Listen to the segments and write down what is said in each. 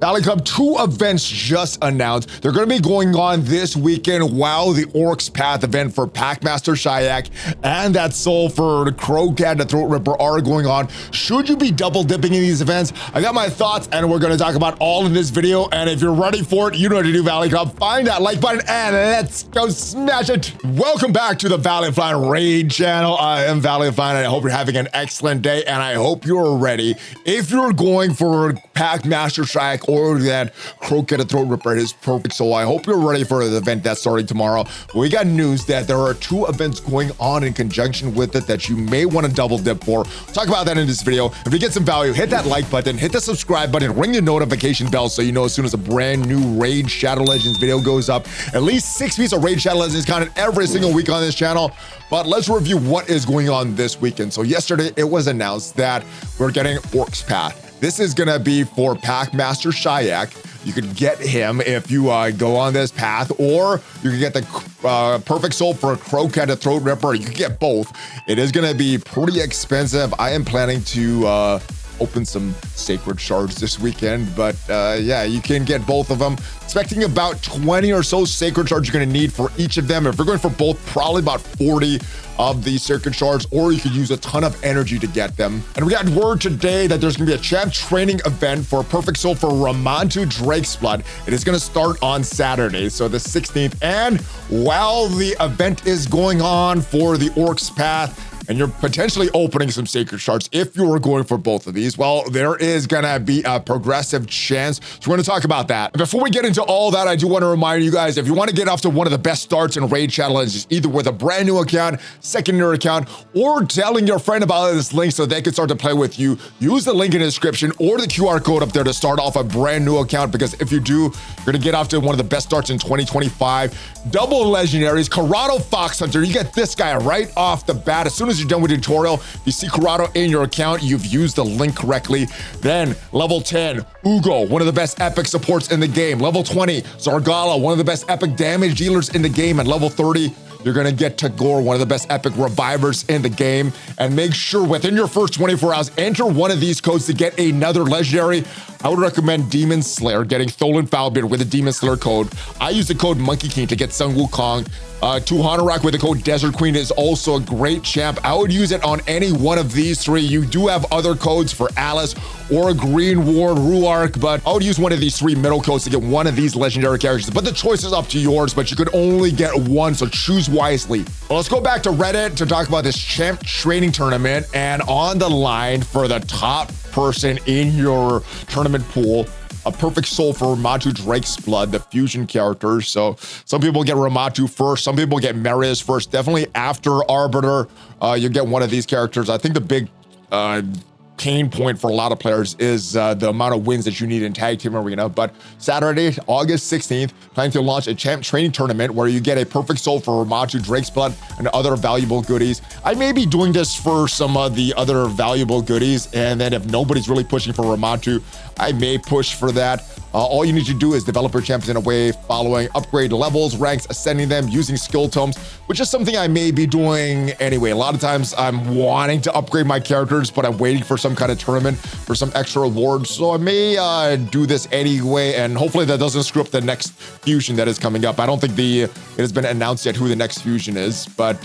Valley Club, 2 events just announced. They're going to be going on this weekend while the Orcs Path event for Packmaster Shayak and that Soul for the Crocat, the Throat Ripper are going on. Should you be double dipping in these events? I got my thoughts and we're going to talk about all in this video. And if you're ready for it, you know what to do, Valley Club. Find that like button and let's go smash it. Welcome back to the ValleyFlyin Raid channel. I am ValleyFlyin and I hope you're having an excellent day and I hope you're ready. If you're going for Packmaster Shayak or that Crocat, the Throat Ripper, is perfect. So I hope you're ready for the event that's starting tomorrow. We got news that there are 2 events going on in conjunction with it that you may want to double dip for. We'll talk about that in this video. If you get some value, hit that like button, hit the subscribe button, ring the notification bell so you know as soon as a brand new Raid Shadow Legends video goes up. At least 6 pieces of Raid Shadow Legends counted every single week on this channel. But let's review what is going on this weekend. So yesterday it was announced that we're getting Orcs Path. This is gonna be for Packmaster Shayak. You could get him if you go on this path, or you can get the Perfect Soul for a Crocat, a Throat Ripper. You can get both. It is gonna be pretty expensive. I am planning to open some Sacred Shards this weekend, but yeah, you can get both of them. Expecting about 20 or so Sacred Shards you're gonna need for each of them. If you're going for both, probably about 40 of the Sacred Shards, or you could use a ton of energy to get them. And we got word today that there's gonna be a champ training event for Perfect Soul for Ramantu Drake's Blood. It is gonna start on Saturday, so the 16th. And while the event is going on for the Orcs Path, and you're potentially opening some Sacred Shards if you were going for both of these, well, there is gonna be a progressive chance. So we're gonna talk about that. Before we get into all that, I do wanna remind you guys, if you wanna get off to one of the best starts in Raid Shadow Legends, either with a brand new account, secondary account, or telling your friend about this link so they can start to play with you, use the link in the description or the QR code up there to start off a brand new account, because if you do, you're gonna get off to one of the best starts in 2025. Double legendaries, Karato Fox Hunter, you get this guy right off the bat. As soon as you're done with the tutorial, you see Karato in your account, you've used the link correctly. Then level 10, Uugo, one of the best epic supports in the game. Level 20, Zargala, one of the best epic damage dealers in the game. And level 30, you're gonna get Tagoar, one of the best epic revivers in the game. And make sure within your first 24 hours, enter one of these codes to get another legendary. I would recommend Demon Slayer, getting Stolen Foulbeard with a Demon Slayer code. I use the code Monkey King to get Sun Wukong. Hanorok with the code Desert Queen is also a great champ. I would use it on any one of these 3. You do have other codes for Alice or a Green Ward, Ruark, but I would use one of these 3 middle codes to get one of these legendary characters. But the choice is up to yours, but you could only get one, so choose wisely. Well, let's go back to Reddit to talk about this champ training tournament, and on the line for the top person in your tournament pool, a Perfect Soul for Ramantu Drake's Blood, the fusion characters. So some people get Ramantu first, some people get Marius first. Definitely after Arbiter, you get one of these characters. I think the big pain point for a lot of players is the amount of wins that you need in Tag Team Arena. But Saturday, August 16th, planning to launch a champ training tournament where you get a Perfect Soul for Ramantu Drake's Blood and other valuable goodies. I may be doing this for some of the other valuable goodies, and then if nobody's really pushing for Ramantu, I may push for that. All you need to do is develop your champions in a way following upgrade levels, ranks, ascending them, using skill tomes, which is something I may be doing anyway. A lot of times I'm wanting to upgrade my characters, but I'm waiting for some kind of tournament for some extra rewards. So I may do this anyway, and hopefully that doesn't screw up the next fusion that is coming up. I don't think it has been announced yet who the next fusion is, but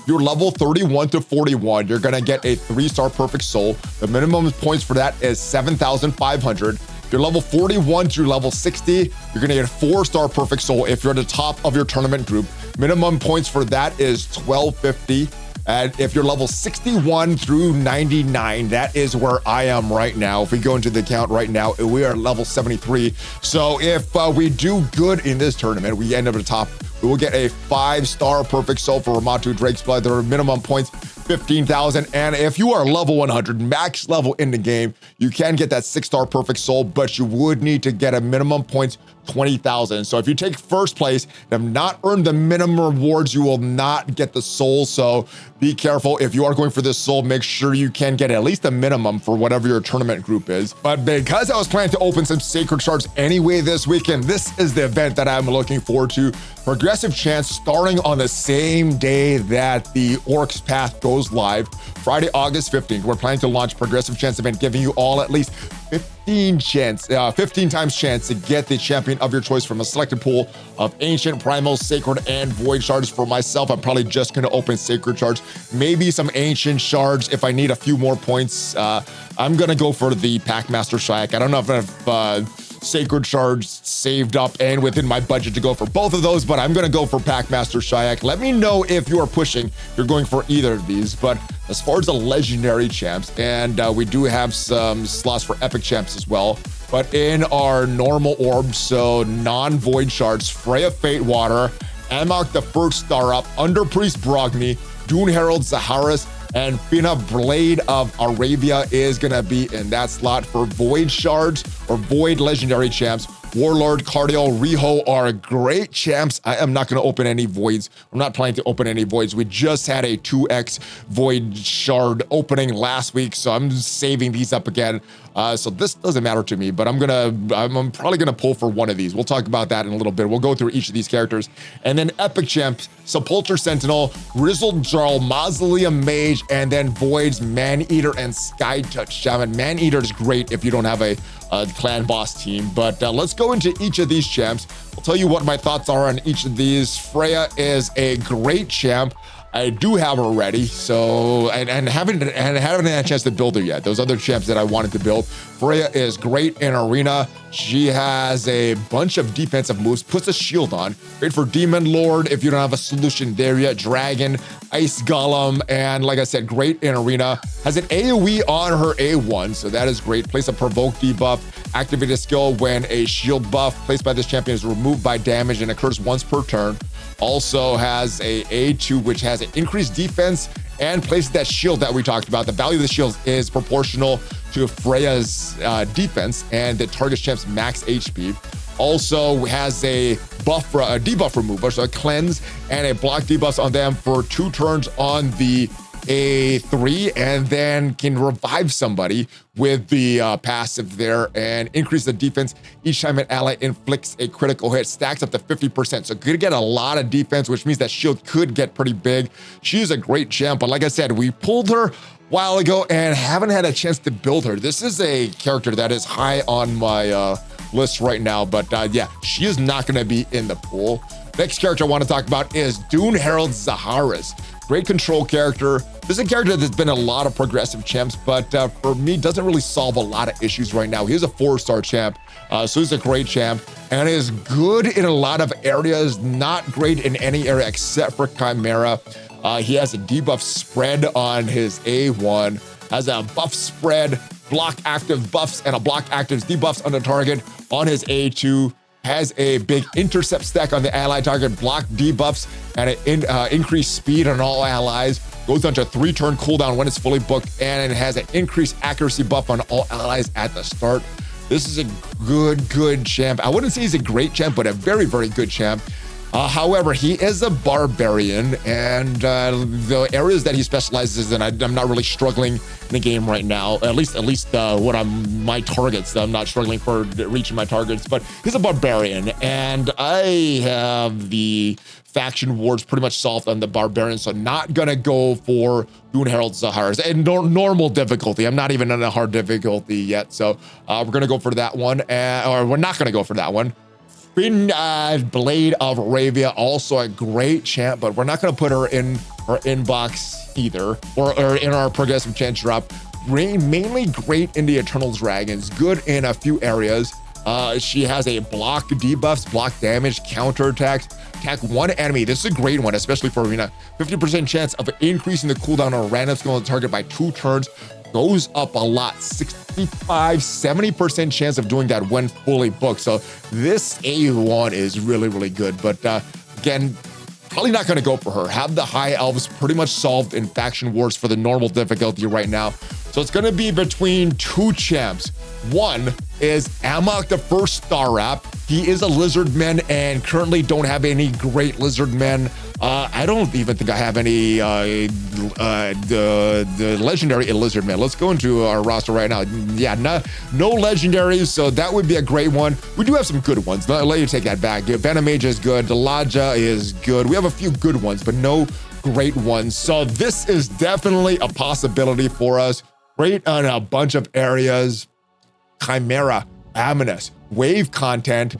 you're level 31 to 41. You're gonna get a 3-star Perfect Soul. The minimum points for that is 7,500. You're level 41 through level 60, you're gonna get a 4-star Perfect Soul if you're at the top of your tournament group. Minimum points for that is 1,250. And if you're level 61 through 99, that is where I am right now. If we go into the account right now, we are level 73. So if we do good in this tournament, we end up at the top, we will get a 5-star Perfect Soul for Ramantu Drake's Blood. There are minimum points 15,000. And if you are level 100, max level in the game, you can get that 6-star Perfect Soul, but you would need to get a minimum points 20,000. So if you take first place and have not earned the minimum rewards, you will not get the soul. So be careful. If you are going for this soul, make sure you can get at least a minimum for whatever your tournament group is. But because I was planning to open some Sacred Shards anyway this weekend, this is the event that I'm looking forward to. Progressive chance starting on the same day that the Orcs Path goes goes live Friday, August 15th. We're planning to launch Progressive Chance event, giving you all at least 15 times chance to get the champion of your choice from a selected pool of Ancient, Primal, Sacred, and Void Shards. For myself, I'm probably just going to open Sacred Shards, maybe some Ancient Shards if I need a few more points. I'm going to go for the Packmaster Shayak. I don't know if I have Sacred Shards saved up and within my budget to go for both of those, but I'm going to go for Packmaster Shayak. Let me know if you are pushing, you're going for either of these. But as far as the legendary champs, and we do have some slots for epic champs as well, but in our normal orbs, so non-void shards, Freya Fatewater, Amok the first star up, Under Priest Brogni, Dune Herald Zaharis, and Fina Blade of Arabia is gonna be in that slot. For void shards or void legendary champs, Warlord, Cardio, Riho are great champs. I am not gonna open any voids. I'm not planning to open any voids. We just had a 2x void shard opening last week, so I'm saving these up again. So this doesn't matter to me, but I'm probably gonna pull for one of these. We'll talk about that in a little bit. We'll go through each of these characters. And then epic champs, Sepulcher Sentinel, Grizzled Jarl, Mausoleum Mage, and then Voids, Man-Eater, and Skytouch Shaman. Man-Eater is great if you don't have a clan boss team, but let's go into each of these champs. I'll tell you what my thoughts are on each of these. Freya is a great champ. I do have her ready, so and haven't had a chance to build her yet. Those other champs that I wanted to build. Freya is great in arena. She has a bunch of defensive moves, puts a shield on. Great for Demon Lord if you don't have a solution there yet. Dragon, Ice Golem, and like I said, great in arena. Has an AoE on her A1, so that is great. Place a provoke debuff. Activate a skill when a shield buff placed by this champion is removed by damage and occurs once per turn. Also has a A2, which has an increased defense and places that shield that we talked about. The value of the shield is proportional to Freya's defense and the target champ's max HP. Also has a debuff remover, so a cleanse and a block debuffs on them for 2 turns on the A3, and then can revive somebody with the passive there and increase the defense each time an ally inflicts a critical hit. Stacks up to 50%, so could get a lot of defense, which means that shield could get pretty big. She's a great champ, but like I said, we pulled her a while ago and haven't had a chance to build her. This is a character that is high on my list right now, but yeah, she is not going to be in the pool. Next character I want to talk about is Dune Herald Zaharis. Great control character. This is a character that's been a lot of progressive champs, but for me, doesn't really solve a lot of issues right now. He's a 4-star champ, so he's a great champ and is good in a lot of areas, not great in any area except for Chimera. He has a debuff spread on his A1, has a buff spread, block active buffs, and a block actives debuffs on the target on his A2. Has a big intercept stack on the ally target, block debuffs, and an increased speed on all allies. Goes down to 3-turn cooldown when it's fully booked, and it has an increased accuracy buff on all allies at the start. This is a good champ. I wouldn't say he's a great champ, but a very, very good champ. However, he is a barbarian, and the areas that he specializes in, I'm not really struggling in the game right now. At least what my targets. I'm not struggling for reaching my targets, but he's a barbarian, and I have the faction wars pretty much solved on the barbarian, so not gonna go for Dune Herald Zaharis and normal difficulty. I'm not even in a hard difficulty yet, so we're gonna go for that one, or we're not gonna go for that one. Blade of Arabia, also a great champ, but we're not going to put her in our inbox either, or in our progressive chance drop. Mainly great in the Eternal Dragons, good in a few areas. She has a block debuffs, block damage, counterattacks, attack one enemy. This is a great one, especially for arena. 50% chance of increasing the cooldown on a random skill on the target by 2 turns. Goes up a lot, 65-70% chance of doing that when fully booked. So this A1 is really good, but again, probably not going to go for her. Have the high elves pretty much solved in faction wars for the normal difficulty right now. So it's going to be between 2 champs. One is Amok, the first star app. He is a lizard man and currently don't have any great lizard men. I don't even think I have any the legendary lizard man. Let's go into our roster right now. Yeah, no legendaries, so that would be a great one. We do have some good ones. Let you take that back. Venomage is good. Delaja is good. We have a few good ones, but no great ones. So this is definitely a possibility for us. Great on a bunch of areas. Chimera, Aminus, wave content,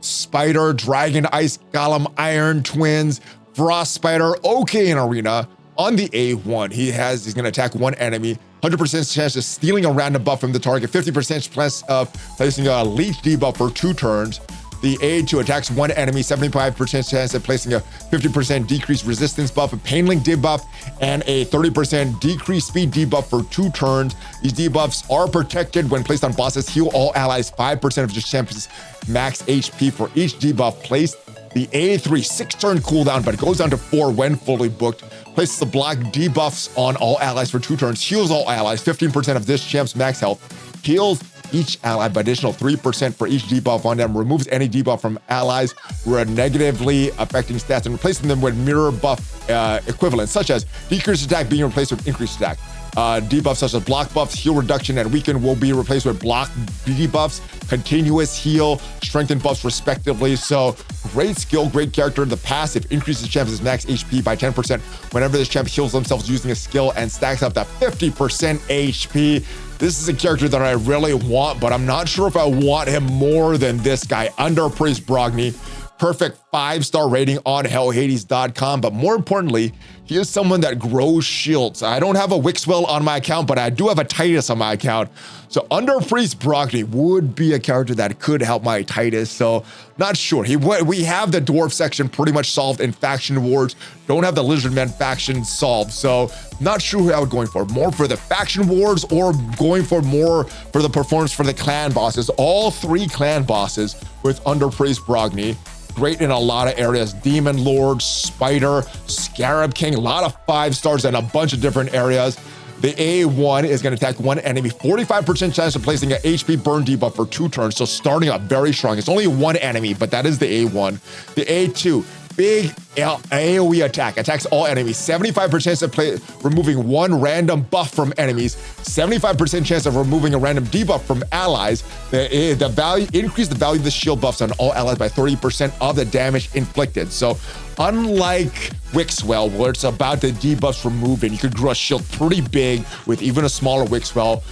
Spider, Dragon, Ice Golem, Iron Twins, Frost Spider, okay in Arena. On the A1, he's gonna attack one enemy, 100% chance of stealing a random buff from the target, 50% chance of placing a leech debuff for 2 turns. The A2 attacks one enemy, 75% chance of placing a 50% decreased resistance buff, a pain link debuff, and a 30% decreased speed debuff for 2 turns. These debuffs are protected when placed on bosses. Heal all allies 5% of your champion's max HP for each debuff placed. The A3, 6-turn cooldown, but it goes down to 4 when fully booked. Places the block debuffs on all allies for 2 turns. Heals all allies, 15% of this champ's max health. Heals each ally by additional 3% for each debuff on them. Removes any debuff from allies who are negatively affecting stats and replacing them with mirror buff equivalents, such as decreased attack being replaced with increased attack. Debuffs such as block buffs, heal reduction, and weaken will be replaced with block debuffs, continuous heal, strength, and buffs respectively. So great skill, great character. The passive increases champ's max HP by 10% whenever this champ heals themselves using a skill and stacks up to 50% HP. This is a character that I really want, but I'm not sure if I want him more than this guy, Under Priest Brogni. Perfect 5-star rating on hellhades.com, but more importantly, he is someone that grows shields. I don't have a Wixwell on my account, but I do have a Titus on my account. So Under Priest Brogni would be a character that could help my Titus, so not sure. We have the dwarf section pretty much solved in faction wars, don't have the Lizardman faction solved, so not sure who I would going for. More for the faction wars or going for more for the performance for the clan bosses. All 3 clan bosses with Under Priest Brogni. Great in a lot of areas. Demon Lord, Spider, Scarab King, a lot of 5 stars in a bunch of different areas. The A1 is going to attack one enemy, 45% chance of placing an HP burn debuff for 2 turns, so starting up very strong. It's only one enemy, but that is the A1. The A2, big AoE attack, attacks all enemies, 75% chance of removing one random buff from enemies, 75% chance of removing a random debuff from allies. The value increase the value of the shield buffs on all allies by 30% of the damage inflicted. So unlike Wixwell, where it's about the debuffs removed and you could grow a shield pretty big with even a smaller Wixwell,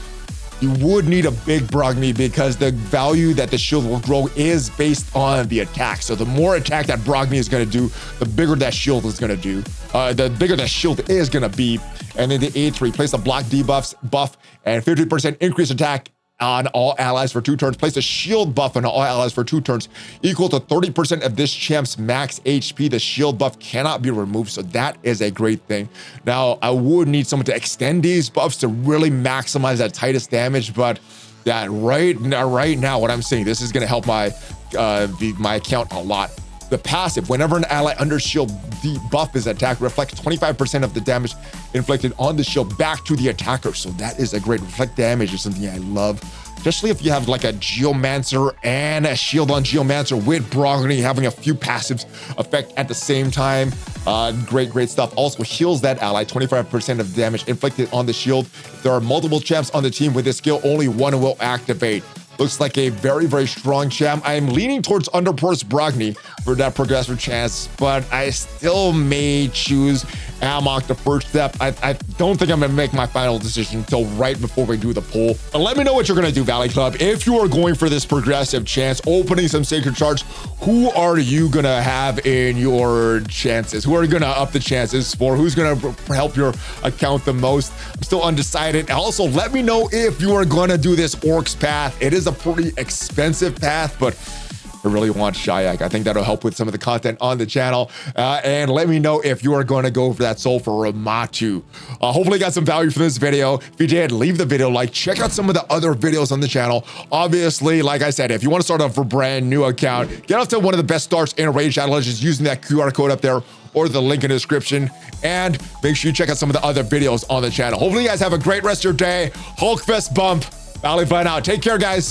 you would need a big Brogni because the value that the shield will grow is based on the attack. So the more attack that Brogni is going to do, the bigger that shield is going to do. The bigger that shield is going to be. And then the A3, place a block debuffs buff and 50% increased attack on all allies for 2 turns. Place a shield buff on all allies for 2 turns equal to 30% of this champ's max HP. The shield buff cannot be removed, so that is a great thing. Now, I would need someone to extend these buffs to really maximize that Titus damage, but that right now, what I'm saying, this is going to help my my account a lot. The passive, whenever an ally under shield buff is attacked, reflects 25% of the damage inflicted on the shield back to the attacker. So that is a great reflect damage is something I love. Especially if you have like a Geomancer and a shield on Geomancer with Brogni having a few passives effect at the same time. Great stuff. Also heals that ally, 25% of damage inflicted on the shield. If there are multiple champs on the team with this skill, only one will activate. Looks like a very strong champ. I'm leaning towards Under Priest Brogni for that progressive chance, but I still may choose Amok the first step. I don't think I'm gonna make my final decision until right before we do the poll. But let me know what you're gonna do, Valley Club. If you are going for this progressive chance, opening some sacred shards, who are you gonna have in your chances? Who are you gonna up the chances for? Who's gonna help your account the most? I'm still undecided. Also, let me know if you are gonna do this Orcs path. It is a pretty expensive path, but I really want Shayak. I think that'll help with some of the content on the channel. And let me know if you are going to go for that soul for Ramatu. Hopefully you got some value from this video. If you did, leave the video a like. Check out some of the other videos on the channel. Obviously, like I said, if you want to start off a brand new account, get off to one of the best starts in Raid Shadow Legends using that QR code up there or the link in the description. And make sure you check out some of the other videos on the channel. Hopefully you guys have a great rest of your day. Hulkfest bump. ValleyFlyin out. Take care, guys.